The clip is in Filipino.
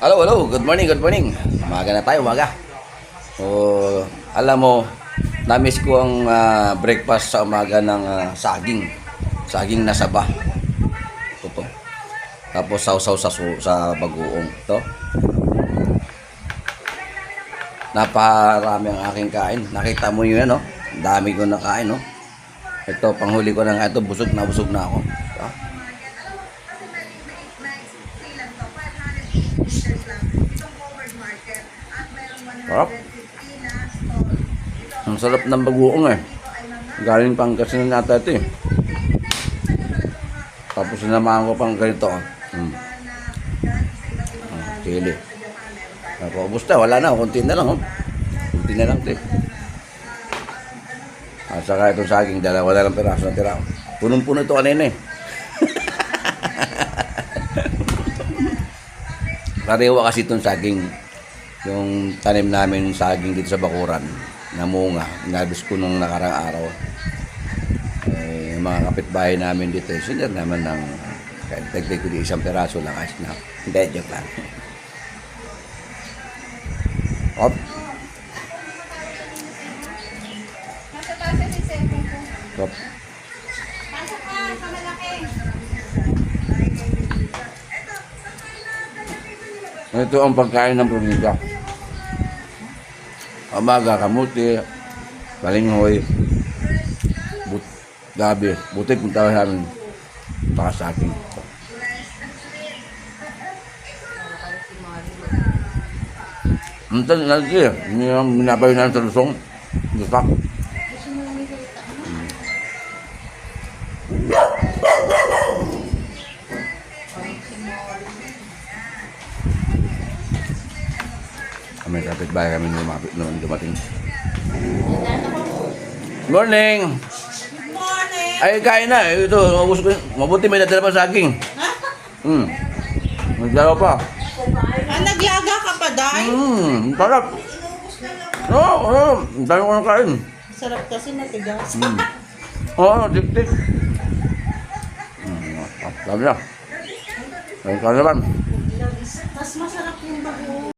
Hello, hello. Good morning, good morning. Umaga na tayo, umaga. Alam mo, namiss ko ang breakfast sa umaga ng saging. Saging na saba. Ito. Tapos sausaw sa bagoong. Ito. Napakarami ang aking kain. Nakita mo yun, no? Dami ko na kain, no? Ito, panghuli ko na nga ito. Busog na ako. Ito. Sarap. Ang sarap ng bagoong eh. Galing Pangasinan nata ito eh. Tapos sinamahan ko pang ganito. Chili. Tapos na, wala na. Kunti na lang. Kunti na lang ito eh. At saka itong saging, dalawa na lang piraso na tira. Punong-puno ito kanina eh. Kariwa kasi itong saging. Yung tanim namin saging dito sa bakuran, namunga, inabis ko nung nakarang araw. Yung mga kapitbahay namin dito, siner naman ng tagtag ko di isang peraso lang, ayos na. Hindi, joke lang. Op. Op. Ito ang pagkain ng probinsya. Umaga, kamuti, balinghoy, gabi, butik kung tawag namin, baka sa akin. Ito, nalagi eh. Hindi yung binabayo namin sa lusong. Lusak. May kapitbahay kami nung dumating. Morning! Morning! Ay, kain na. Ito, mabuti may nadala pa saging. Nagdala pa. Naglaga ka pa, Day? Sarap. Oo, dami ko na kain. Sarap kasi natigas. Oo, tik-tik. Sabi na. Kain ka naman. Mas masarap yung bago.